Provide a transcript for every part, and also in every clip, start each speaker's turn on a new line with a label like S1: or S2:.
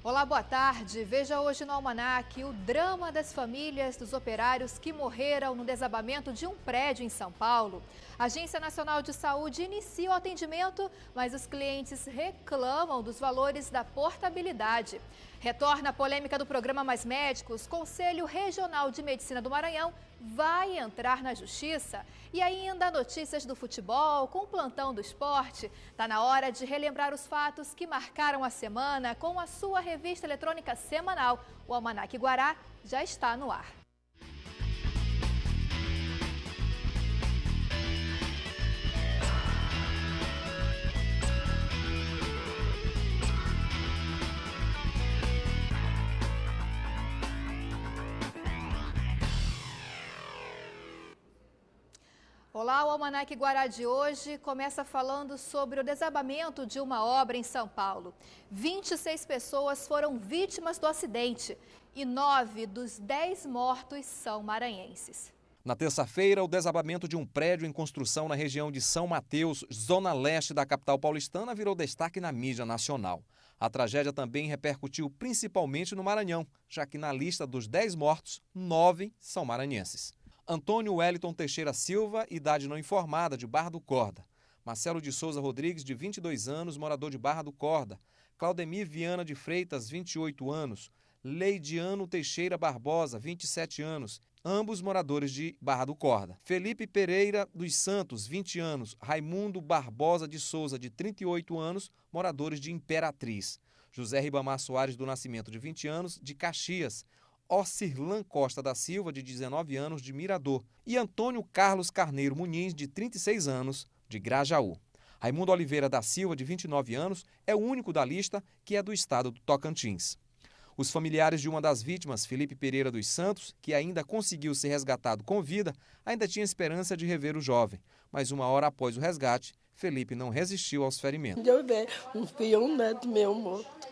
S1: Olá, boa tarde. Veja hoje no Almanac o drama das famílias dos operários que morreram no desabamento de um prédio em São Paulo. A Agência Nacional de Saúde inicia o atendimento, mas os clientes reclamam dos valores da portabilidade. Retorna a polêmica do programa Mais Médicos. Conselho Regional de Medicina do Maranhão vai entrar na justiça. E ainda notícias do futebol com o plantão do esporte. Está na hora de relembrar os fatos que marcaram a semana com a sua revista eletrônica semanal. O Almanac Guará já está no ar. Olá, o Almanac Guará de hoje começa falando sobre o desabamento de uma obra em São Paulo. 26 pessoas foram vítimas do acidente e 9 dos 10 mortos são maranhenses.
S2: Na terça-feira, o desabamento de um prédio em construção na região de São Mateus, zona leste da capital paulistana, virou destaque na mídia nacional. A tragédia também repercutiu principalmente no Maranhão, já que na lista dos 10 mortos, 9 são maranhenses. Antônio Wellington Teixeira Silva, idade não informada, de Barra do Corda. Marcelo de Souza Rodrigues, de 22 anos, morador de Barra do Corda. Claudemir Viana de Freitas, 28 anos. Leidiano Teixeira Barbosa, 27 anos. Ambos moradores de Barra do Corda. Felipe Pereira dos Santos, 20 anos. Raimundo Barbosa de Souza, de 38 anos, moradores de Imperatriz. José Ribamar Soares do Nascimento, de 20 anos, de Caxias. Ocirlan Costa da Silva, de 19 anos, de Mirador, e Antônio Carlos Carneiro Muniz, de 36 anos, de Grajaú. Raimundo Oliveira da Silva, de 29 anos, é o único da lista que é do estado do Tocantins. Os familiares de uma das vítimas, Felipe Pereira dos Santos, que ainda conseguiu ser resgatado com vida, ainda tinha esperança de rever o jovem, mas uma hora após o resgate, Felipe não resistiu aos ferimentos.
S3: Eu vi um filho, um neto meu morto.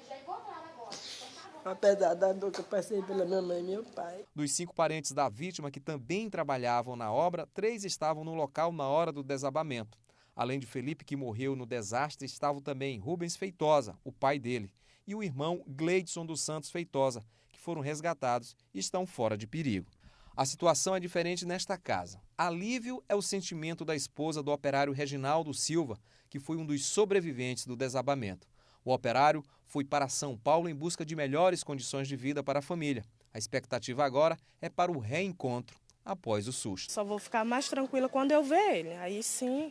S3: Apesar da dor que eu passei pela minha mãe e meu pai.
S2: Dos 5 parentes da vítima que também trabalhavam na obra, 3 estavam no local na hora do desabamento. Além de Felipe, que morreu no desastre, estavam também Rubens Feitosa, o pai dele, e o irmão Gleidson dos Santos Feitosa, que foram resgatados e estão fora de perigo. A situação é diferente nesta casa. Alívio é o sentimento da esposa do operário Reginaldo Silva, que foi um dos sobreviventes do desabamento. O operário foi para São Paulo em busca de melhores condições de vida para a família. A expectativa agora é para o reencontro após o susto.
S4: Só vou ficar mais tranquila quando eu ver ele. Aí sim,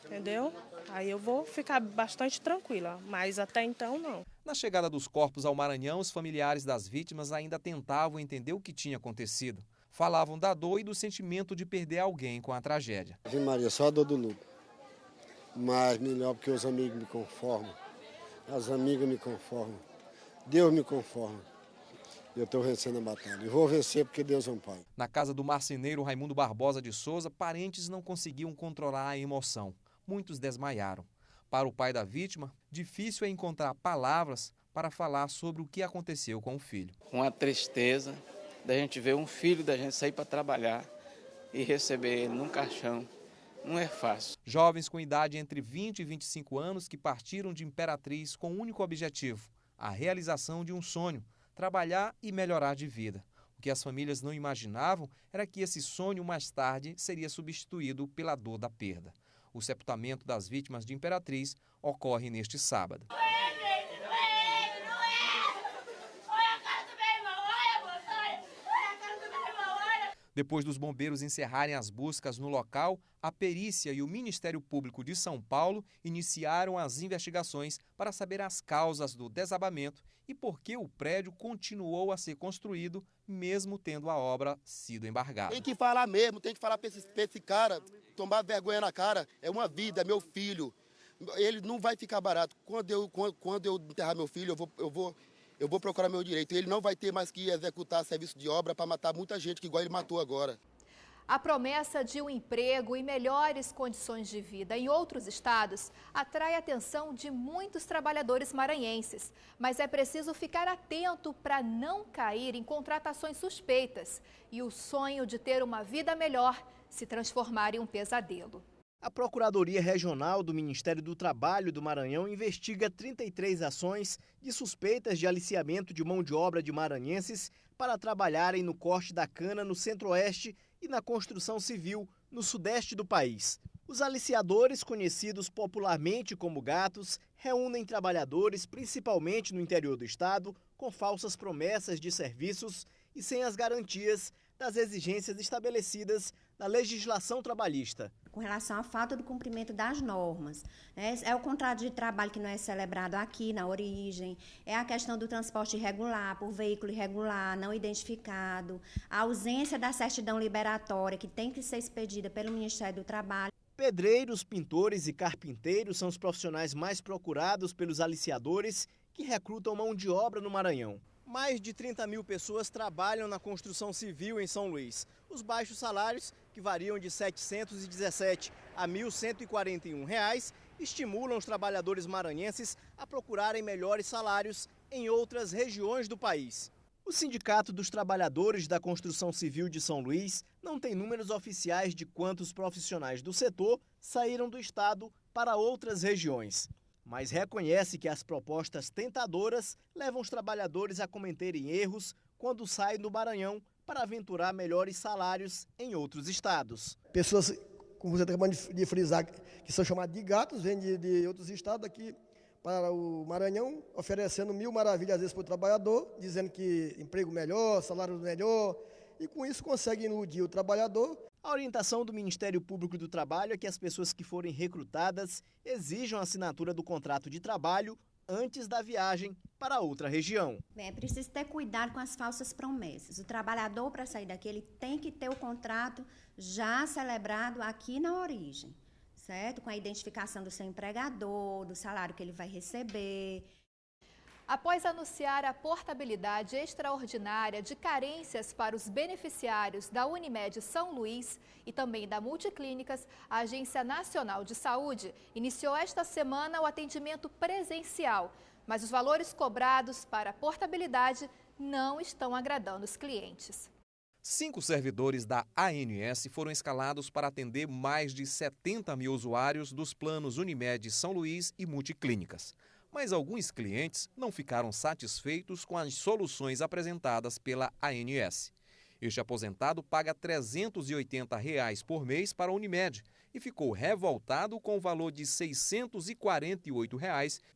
S4: entendeu? Aí eu vou ficar bastante tranquila, mas até então não.
S2: Na chegada dos corpos ao Maranhão, os familiares das vítimas ainda tentavam entender o que tinha acontecido. Falavam da dor e do sentimento de perder alguém com a tragédia.
S5: Ave Maria, só a dor do luto. Mas melhor porque os amigos me conformam. As amigas me conformam, Deus me conforma. Eu estou vencendo a batalha. E vou vencer porque Deus é um pai.
S2: Na casa do marceneiro Raimundo Barbosa de Souza, parentes não conseguiam controlar a emoção. Muitos desmaiaram. Para o pai da vítima, difícil é encontrar palavras para falar sobre o que aconteceu com o filho.
S6: Uma tristeza da gente ver um filho da gente sair para trabalhar e receber ele num caixão. Não é fácil.
S2: Jovens com idade entre 20 e 25 anos que partiram de Imperatriz com um único objetivo, a realização de um sonho, trabalhar e melhorar de vida. O que as famílias não imaginavam era que esse sonho mais tarde seria substituído pela dor da perda. O sepultamento das vítimas de Imperatriz ocorre neste sábado. Depois dos bombeiros encerrarem as buscas no local, a perícia e o Ministério Público de São Paulo iniciaram as investigações para saber as causas do desabamento e por que o prédio continuou a ser construído, mesmo tendo a obra sido embargada.
S7: Tem que falar mesmo, tem que falar para esse cara, tomar vergonha na cara. É uma vida, é meu filho. Ele não vai ficar barato. Quando eu enterrar meu filho, eu vou procurar meu direito. Ele não vai ter mais que executar serviço de obra para matar muita gente, que igual ele matou agora.
S1: A promessa de um emprego e melhores condições de vida em outros estados atrai a atenção de muitos trabalhadores maranhenses. Mas é preciso ficar atento para não cair em contratações suspeitas e o sonho de ter uma vida melhor se transformar em um pesadelo.
S8: A Procuradoria Regional do Ministério do Trabalho do Maranhão investiga 33 ações de suspeitas de aliciamento de mão de obra de maranhenses para trabalharem no corte da cana no centro-oeste e na construção civil no sudeste do país. Os aliciadores, conhecidos popularmente como gatos, reúnem trabalhadores, principalmente no interior do estado, com falsas promessas de serviços e sem as garantias das exigências estabelecidas na legislação trabalhista.
S9: Com relação à falta do cumprimento das normas, né? É o contrato de trabalho que não é celebrado aqui na origem, é a questão do transporte irregular, por veículo irregular, não identificado, a ausência da certidão liberatória, que tem que ser expedida pelo Ministério do Trabalho.
S8: Pedreiros, pintores e carpinteiros são os profissionais mais procurados pelos aliciadores que recrutam mão de obra no Maranhão. Mais de 30 mil pessoas trabalham na construção civil em São Luís. Os baixos salários, que variam de R$ 717 a R$ 1.141, estimulam os trabalhadores maranhenses a procurarem melhores salários em outras regiões do país. O Sindicato dos Trabalhadores da Construção Civil de São Luís não tem números oficiais de quantos profissionais do setor saíram do estado para outras regiões, mas reconhece que as propostas tentadoras levam os trabalhadores a cometerem erros quando saem do Maranhão para aventurar melhores salários em outros estados.
S10: Pessoas, como você acabou de frisar, que são chamadas de gatos, vêm de outros estados aqui para o Maranhão, oferecendo mil maravilhas às vezes para o trabalhador, dizendo que emprego melhor, salário melhor, e com isso conseguem iludir o trabalhador.
S8: A orientação do Ministério Público do Trabalho é que as pessoas que forem recrutadas exijam a assinatura do contrato de trabalho antes da viagem para outra região.
S9: É preciso ter cuidado com as falsas promessas. O trabalhador, para sair daqui, ele tem que ter o contrato já celebrado aqui na origem, certo? Com a identificação do seu empregador, do salário que ele vai receber.
S1: Após anunciar a portabilidade extraordinária de carências para os beneficiários da Unimed São Luís e também da Multiclínicas, a Agência Nacional de Saúde iniciou esta semana o atendimento presencial, mas os valores cobrados para a portabilidade não estão agradando os clientes.
S2: 5 servidores da ANS foram escalados para atender mais de 70 mil usuários dos planos Unimed São Luís e Multiclínicas. Mas alguns clientes não ficaram satisfeitos com as soluções apresentadas pela ANS. Este aposentado paga R$ 380 por mês para a Unimed e ficou revoltado com o valor de R$ 648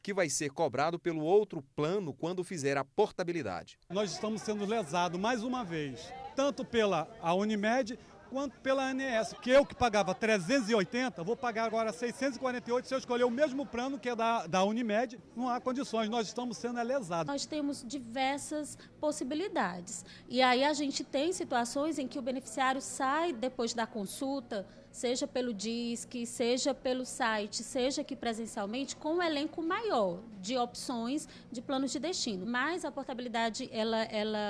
S2: que vai ser cobrado pelo outro plano quando fizer a portabilidade.
S11: Nós estamos sendo lesados mais uma vez, tanto pela Unimed quanto pela ANS, que eu que pagava 380, vou pagar agora 648 se eu escolher o mesmo plano que é da Unimed, não há condições, nós estamos sendo lesados.
S12: Nós temos diversas possibilidades e aí a gente tem situações em que o beneficiário sai depois da consulta, seja pelo DISC, seja pelo site, seja aqui presencialmente, com um elenco maior de opções de planos de destino. Mas a portabilidade,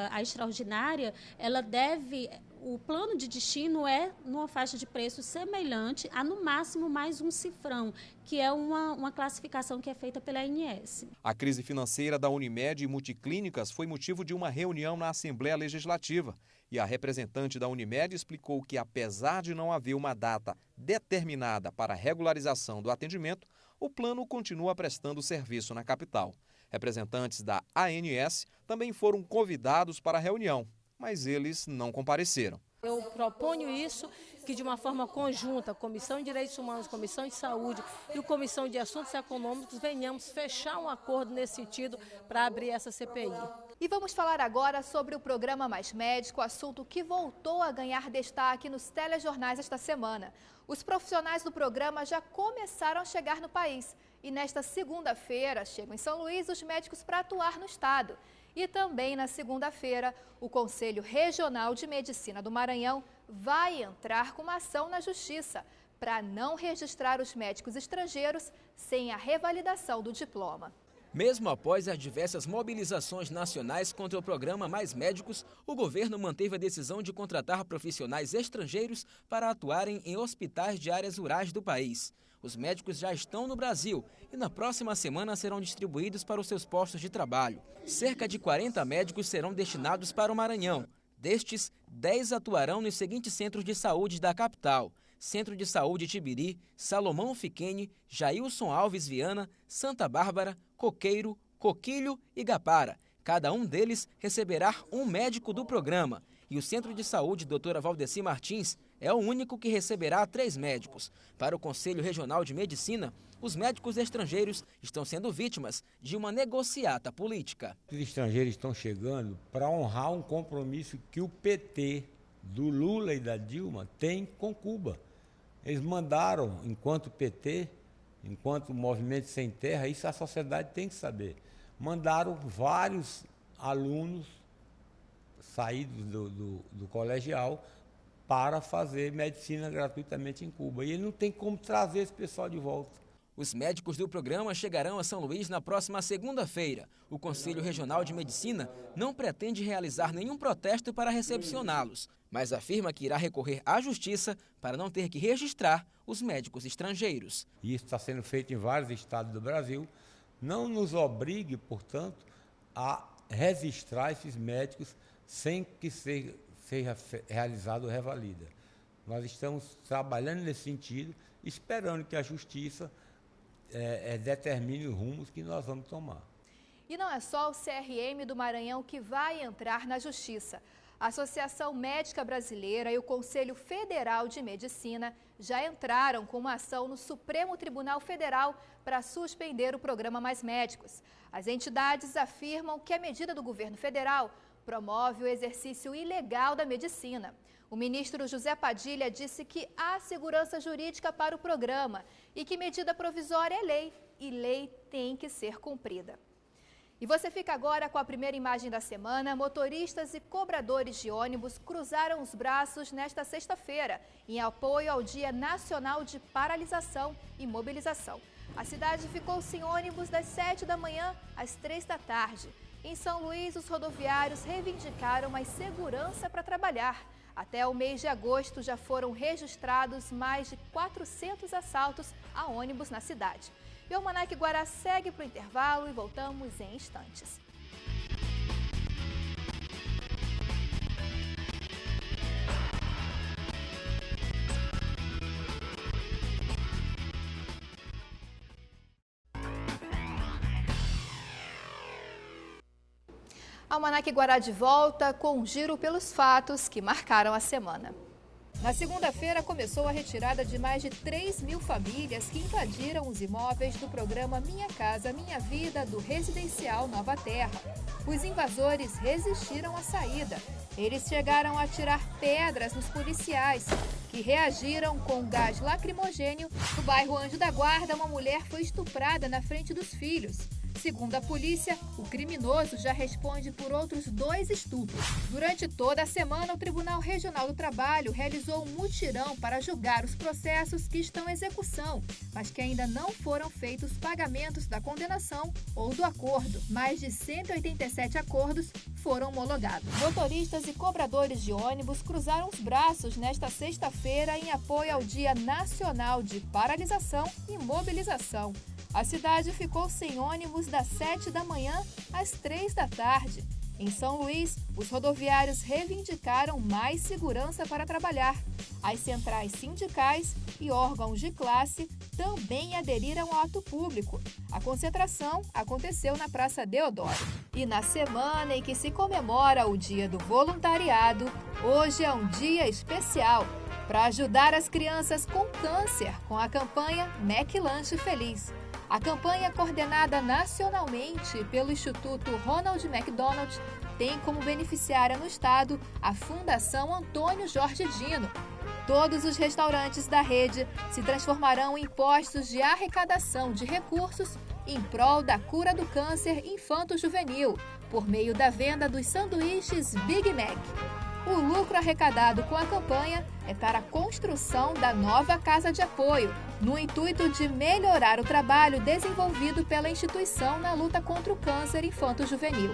S12: a extraordinária, ela deve... O plano de destino é numa faixa de preço semelhante a, no máximo, mais um cifrão, que é uma classificação que é feita pela ANS.
S2: A crise financeira da Unimed e Multiclínicas foi motivo de uma reunião na Assembleia Legislativa. E a representante da Unimed explicou que, apesar de não haver uma data determinada para a regularização do atendimento, o plano continua prestando serviço na capital. Representantes da ANS também foram convidados para a reunião, mas eles não compareceram.
S13: Eu proponho isso, que de uma forma conjunta, a Comissão de Direitos Humanos, Comissão de Saúde e a Comissão de Assuntos Econômicos, venhamos fechar um acordo nesse sentido para abrir essa CPI.
S1: E vamos falar agora sobre o programa Mais Médico, assunto que voltou a ganhar destaque nos telejornais esta semana. Os profissionais do programa já começaram a chegar no país e nesta segunda-feira chegam em São Luís os médicos para atuar no estado. E também na segunda-feira, o Conselho Regional de Medicina do Maranhão vai entrar com uma ação na Justiça para não registrar os médicos estrangeiros sem a revalidação do diploma.
S14: Mesmo após as diversas mobilizações nacionais contra o programa Mais Médicos, o governo manteve a decisão de contratar profissionais estrangeiros para atuarem em hospitais de áreas rurais do país. Os médicos já estão no Brasil e na próxima semana serão distribuídos para os seus postos de trabalho. Cerca de 40 médicos serão destinados para o Maranhão. Destes, 10 atuarão nos seguintes centros de saúde da capital: Centro de Saúde Tibiri, Salomão Fiquene, Jailson Alves Viana, Santa Bárbara, Coqueiro, Coquilho e Gapara. Cada um deles receberá um médico do programa. E o Centro de Saúde Dra. Valdeci Martins é o único que receberá 3 médicos. Para o Conselho Regional de Medicina, os médicos estrangeiros estão sendo vítimas de uma negociata política.
S15: Os estrangeiros estão chegando para honrar um compromisso que o PT, do Lula e da Dilma, tem com Cuba. Eles mandaram, enquanto PT, enquanto Movimento Sem Terra, isso a sociedade tem que saber, mandaram vários alunos saídos do colegial para fazer medicina gratuitamente em Cuba. E ele não tem como trazer esse pessoal de volta.
S14: Os médicos do programa chegarão a São Luís na próxima segunda-feira. O Conselho Regional de Medicina não pretende realizar nenhum protesto para recepcioná-los, mas afirma que irá recorrer à Justiça para não ter que registrar os médicos estrangeiros.
S15: Isso está sendo feito em vários estados do Brasil. Não nos obrigue, portanto, a registrar esses médicos sem que seja realizado o revalida. Nós estamos trabalhando nesse sentido, esperando que a Justiça determine os rumos que nós vamos tomar.
S1: E não é só o CRM do Maranhão que vai entrar na Justiça. A Associação Médica Brasileira e o Conselho Federal de Medicina já entraram com uma ação no Supremo Tribunal Federal para suspender o programa Mais Médicos. As entidades afirmam que a medida do governo federal promove o exercício ilegal da medicina. O ministro José Padilha disse que há segurança jurídica para o programa e que medida provisória é lei e lei tem que ser cumprida. E você fica agora com a primeira imagem da semana. Motoristas e cobradores de ônibus cruzaram os braços nesta sexta-feira em apoio ao Dia Nacional de Paralisação e Mobilização. A cidade ficou sem ônibus das 7 da manhã às 3 da tarde. Em São Luís, os rodoviários reivindicaram mais segurança para trabalhar. Até o mês de agosto já foram registrados mais de 400 assaltos a ônibus na cidade. E o Almanac Guará segue para o intervalo e voltamos em instantes. Almanac Guará de volta com um giro pelos fatos que marcaram a semana. Na segunda-feira, começou a retirada de mais de 3.000 famílias que invadiram os imóveis do programa Minha Casa Minha Vida do Residencial Nova Terra. Os invasores resistiram à saída. Eles chegaram a atirar pedras nos policiais, que reagiram com gás lacrimogênio. No bairro Anjo da Guarda, uma mulher foi estuprada na frente dos filhos. Segundo a polícia, o criminoso já responde por outros 2 estupros. Durante toda a semana, o Tribunal Regional do Trabalho realizou um mutirão para julgar os processos que estão em execução, mas que ainda não foram feitos pagamentos da condenação ou do acordo. Mais de 187 acordos foram homologados. Motoristas e cobradores de ônibus cruzaram os braços nesta sexta-feira em apoio ao Dia Nacional de Paralisação e Mobilização. A cidade ficou sem ônibus das 7 da manhã às 3 da tarde. Em São Luís, os rodoviários reivindicaram mais segurança para trabalhar. As centrais sindicais e órgãos de classe também aderiram ao ato público. A concentração aconteceu na Praça Deodoro. E na semana em que se comemora o Dia do Voluntariado, hoje é um dia especial para ajudar as crianças com câncer com a campanha Mac Lanche Feliz. A campanha, coordenada nacionalmente pelo Instituto Ronald McDonald, tem como beneficiária no estado a Fundação Antônio Jorge Dino. Todos os restaurantes da rede se transformarão em postos de arrecadação de recursos em prol da cura do câncer infanto-juvenil, por meio da venda dos sanduíches Big Mac. O lucro arrecadado com a campanha é para a construção da nova casa de apoio, no intuito de melhorar o trabalho desenvolvido pela instituição na luta contra o câncer infanto-juvenil.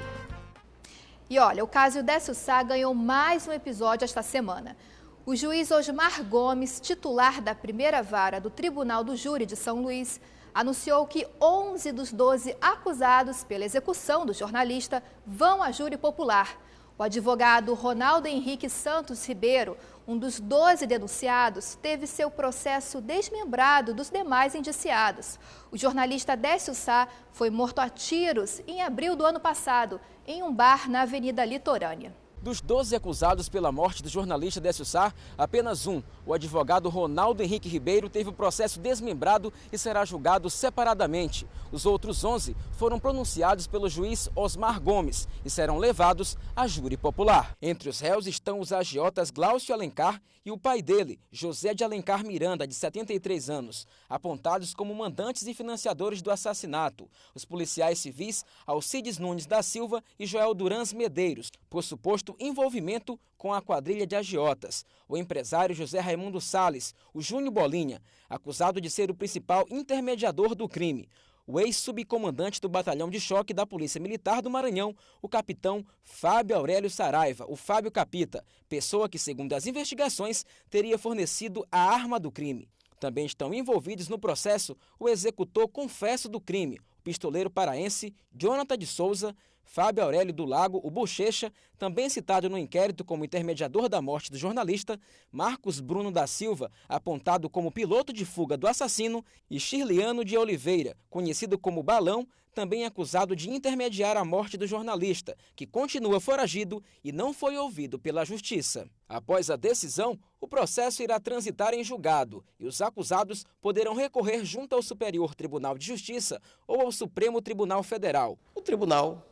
S1: E olha, o caso Dessussá ganhou mais um episódio esta semana. O juiz Osmar Gomes, titular da primeira vara do Tribunal do Júri de São Luís, anunciou que 11 dos 12 acusados pela execução do jornalista vão a júri popular. O advogado Ronaldo Henrique Santos Ribeiro, um dos 12 denunciados, teve seu processo desmembrado dos demais indiciados. O jornalista Décio Sá foi morto a tiros em abril do ano passado, em um bar na Avenida Litorânea.
S14: Dos 12 acusados pela morte do jornalista Décio Sá, apenas um, o advogado Ronaldo Henrique Ribeiro, teve o processo desmembrado e será julgado separadamente. Os outros 11 foram pronunciados pelo juiz Osmar Gomes e serão levados a júri popular. Entre os réus estão os agiotas Glaucio Alencar e o pai dele, José de Alencar Miranda, de 73 anos, apontados como mandantes e financiadores do assassinato. Os policiais civis Alcides Nunes da Silva e Joel Durães Medeiros, por suposto envolvimento com a quadrilha de agiotas. O empresário José Raimundo Salles, o Júnior Bolinha, acusado de ser o principal intermediador do crime. O ex-subcomandante do Batalhão de Choque da Polícia Militar do Maranhão, o capitão Fábio Aurélio Saraiva, o Fábio Capita, pessoa que, segundo as investigações, teria fornecido a arma do crime. Também estão envolvidos no processo o executor confesso do crime, o pistoleiro paraense Jonathan de Souza, Fábio Aurélio do Lago, o Bochecha, também citado no inquérito como intermediador da morte do jornalista, Marcos Bruno da Silva, apontado como piloto de fuga do assassino, e Shirliano de Oliveira, conhecido como Balão, também acusado de intermediar a morte do jornalista, que continua foragido e não foi ouvido pela Justiça. Após a decisão, o processo irá transitar em julgado e os acusados poderão recorrer junto ao Superior Tribunal de Justiça ou ao Supremo Tribunal Federal.
S16: O tribunal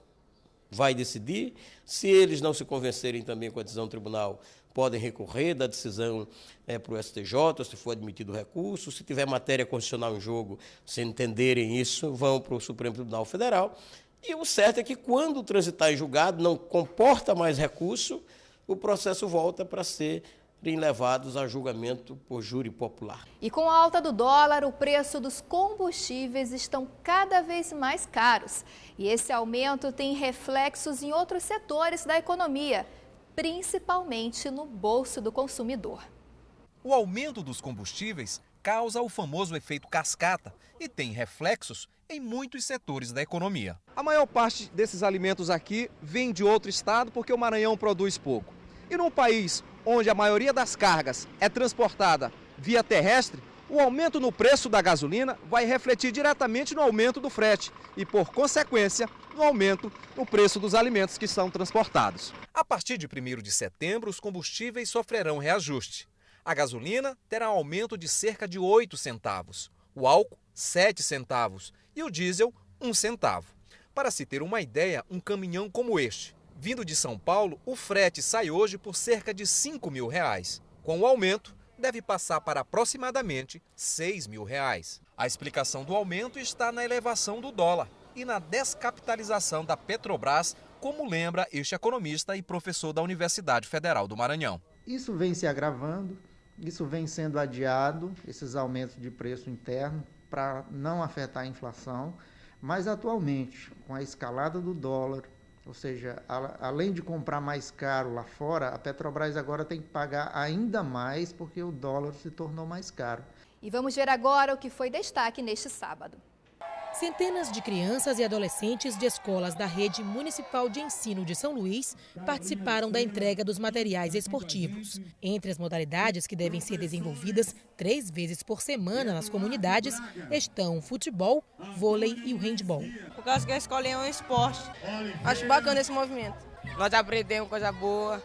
S16: vai decidir. Se eles não se convencerem também com a decisão do tribunal, podem recorrer da decisão para o STJ, se for admitido o recurso. Se tiver matéria constitucional em jogo, se entenderem isso, vão para o Supremo Tribunal Federal. E o certo é que, quando transitar em julgado, não comporta mais recurso, o processo volta para serem levados a julgamento por júri popular.
S1: E com a alta do dólar, o preço dos combustíveis estão cada vez mais caros. E esse aumento tem reflexos em outros setores da economia, principalmente no bolso do consumidor.
S2: O aumento dos combustíveis causa o famoso efeito cascata e tem reflexos em muitos setores da economia. A maior parte desses alimentos aqui vem de outro estado porque o Maranhão produz pouco. E num país onde a maioria das cargas é transportada via terrestre, o aumento no preço da gasolina vai refletir diretamente no aumento do frete e, por consequência, no aumento no preço dos alimentos que são transportados. A partir de 1º de setembro, os combustíveis sofrerão reajuste. A gasolina terá um aumento de cerca de 8 centavos, o álcool 7 centavos e o diesel 1 centavo. Para se ter uma ideia, um caminhão como este, vindo de São Paulo, o frete sai hoje por cerca de R$5 mil. Com o aumento, deve passar para aproximadamente R$6 mil. A explicação do aumento está na elevação do dólar e na descapitalização da Petrobras, como lembra este economista e professor da Universidade Federal do Maranhão.
S17: Isso vem se agravando, isso vem sendo adiado, esses aumentos de preço interno, para não afetar a inflação, mas atualmente, com a escalada do dólar, ou seja, além de comprar mais caro lá fora, a Petrobras agora tem que pagar ainda mais porque o dólar se tornou mais caro.
S1: E vamos ver agora o que foi destaque neste sábado.
S18: Centenas de crianças e adolescentes de escolas da Rede Municipal de Ensino de São Luís participaram da entrega dos materiais esportivos. Entre as modalidades que devem ser desenvolvidas 3 vezes por semana nas comunidades estão o futebol, vôlei e o handebol.
S19: Por causa que a escola é um esporte. Acho bacana esse movimento. Nós aprendemos coisa boa,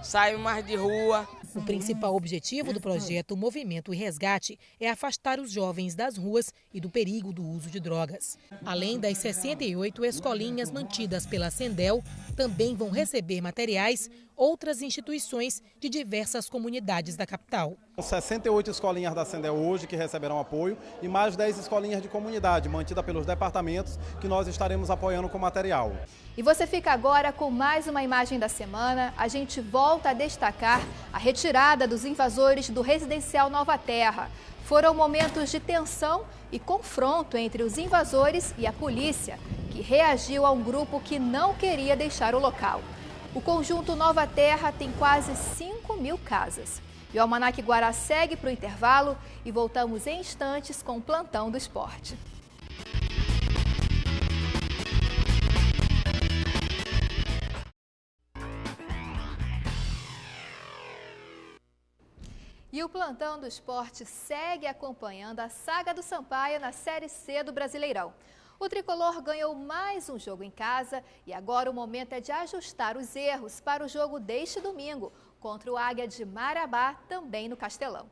S19: saímos mais de rua.
S18: O principal objetivo do projeto Movimento e Resgate é afastar os jovens das ruas e do perigo do uso de drogas. Além das 68 escolinhas mantidas pela Sendel, também vão receber materiais outras instituições de diversas comunidades da capital.
S20: 68 escolinhas da Sendel hoje que receberão apoio e mais 10 escolinhas de comunidade mantidas pelos departamentos que nós estaremos apoiando com material.
S1: E você fica agora com mais uma imagem da semana. A gente volta a destacar a retirada dos invasores do residencial Nova Terra. Foram momentos de tensão e confronto entre os invasores e a polícia, que reagiu a um grupo que não queria deixar o local. O conjunto Nova Terra tem quase 5 mil casas. E o Almanac Guará segue para o intervalo e voltamos em instantes com o Plantão do Esporte. E o Plantão do Esporte segue acompanhando a saga do Sampaio na Série C do Brasileirão. O tricolor ganhou mais um jogo em casa e agora o momento é de ajustar os erros para o jogo deste domingo contra o Águia de Marabá, também no Castelão.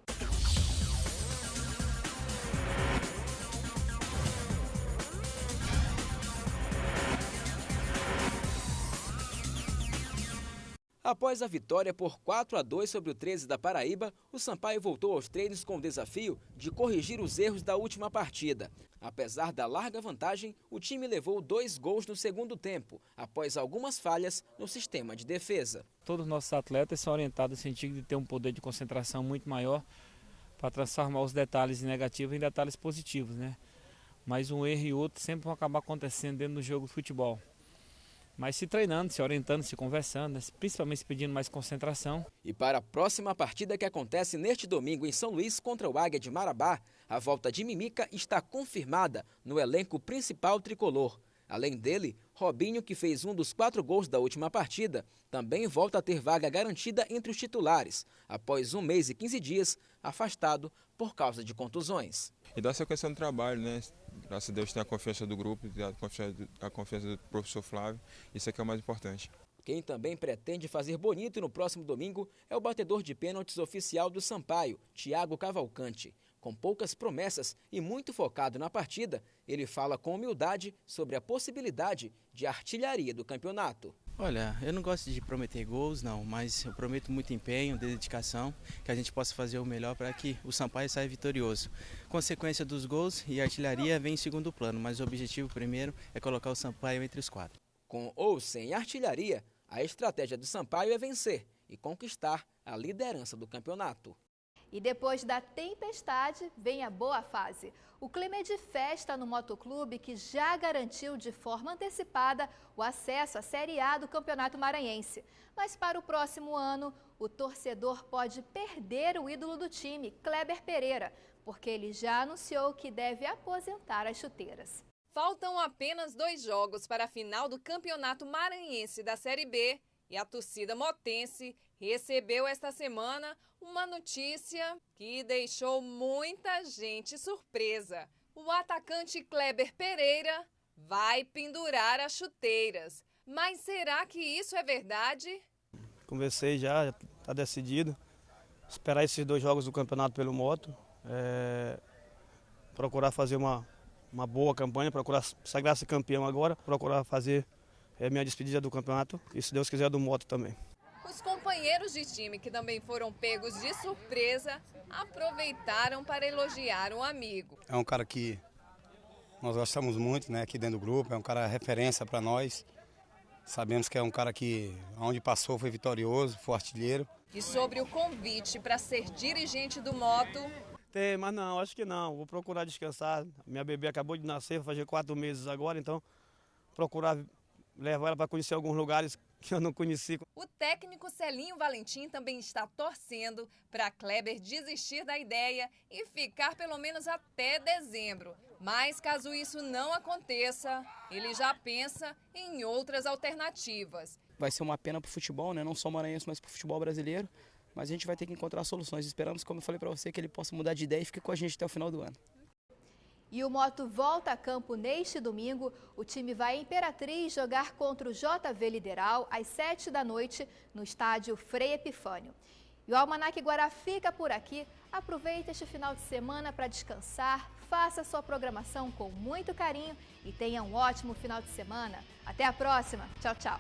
S14: Após a vitória por 4-2 sobre o 13 da Paraíba, o Sampaio voltou aos treinos com o desafio de corrigir os erros da última partida. Apesar da larga vantagem, o time levou 2 gols no segundo tempo, após algumas falhas no sistema de defesa.
S21: Todos os nossos atletas são orientados no sentido de ter um poder de concentração muito maior para transformar os detalhes negativos em detalhes positivos, né? Mas um erro e outro sempre vão acabar acontecendo dentro do jogo de futebol. Mas se treinando, se orientando, se conversando, principalmente se pedindo mais concentração.
S14: E para a próxima partida que acontece neste domingo em São Luís contra o Águia de Marabá, a volta de Mimica está confirmada no elenco principal tricolor. Além dele, Robinho, que fez um dos 4 gols da última partida, também volta a ter vaga garantida entre os titulares, após 1 mês e 15 dias afastado por causa de contusões.
S22: E dá sequência no trabalho, né? Graças a Deus tem a confiança do grupo, a confiança do professor Flávio, isso é que é o mais importante.
S14: Quem também pretende fazer bonito no próximo domingo é o batedor de pênaltis oficial do Sampaio, Thiago Cavalcante. Com poucas promessas e muito focado na partida, ele fala com humildade sobre a possibilidade de artilharia do campeonato.
S23: Olha, eu não gosto de prometer gols, não, mas eu prometo muito empenho, dedicação, que a gente possa fazer o melhor para que o Sampaio saia vitorioso. Consequência dos gols e artilharia vem em segundo plano, mas o objetivo primeiro é colocar o Sampaio entre os 4.
S14: Com ou sem artilharia, a estratégia do Sampaio é vencer e conquistar a liderança do campeonato.
S1: E depois da tempestade, vem a boa fase. O clima é de festa no Motoclube, que já garantiu de forma antecipada o acesso à Série A do Campeonato Maranhense. Mas para o próximo ano, o torcedor pode perder o ídolo do time, Kleber Pereira, porque ele já anunciou que deve aposentar as chuteiras.
S24: Faltam apenas 2 jogos para a final do Campeonato Maranhense da Série B e a torcida motense recebeu esta semana uma notícia que deixou muita gente surpresa. O atacante Kleber Pereira vai pendurar as chuteiras. Mas será que isso é verdade?
S25: Conversei já está decidido. Esperar esses 2 jogos do campeonato pelo moto. Procurar fazer uma boa campanha, procurar sagrar-se campeão agora, procurar fazer minha despedida do campeonato e, se Deus quiser, do moto também.
S24: Os companheiros de time, que também foram pegos de surpresa, aproveitaram para elogiar um amigo.
S26: É um cara que nós gostamos muito, né, aqui dentro do grupo, é um cara referência para nós. Sabemos que é um cara que, onde passou, foi vitorioso, foi artilheiro.
S24: E sobre o convite para ser dirigente do moto...
S25: Tem, mas não, acho que não. Vou procurar descansar. Minha bebê acabou de nascer, vai fazer 4 meses agora, então procurar levar ela para conhecer alguns lugares que eu não conheci.
S24: O técnico Celinho Valentim também está torcendo para Kleber desistir da ideia e ficar pelo menos até dezembro. Mas caso isso não aconteça, ele já pensa em outras alternativas.
S27: Vai ser uma pena para o futebol, né? Não só maranhense, mas para o futebol brasileiro. Mas a gente vai ter que encontrar soluções. Esperamos, como eu falei para você, que ele possa mudar de ideia e fique com a gente até o final do ano.
S1: E o Moto volta a campo neste domingo. O time vai em Imperatriz jogar contra o JV Lideral às 7 da noite no estádio Frei Epifânio. E o Almanac Guará fica por aqui. Aproveite este final de semana para descansar, faça sua programação com muito carinho e tenha um ótimo final de semana. Até a próxima. Tchau, tchau.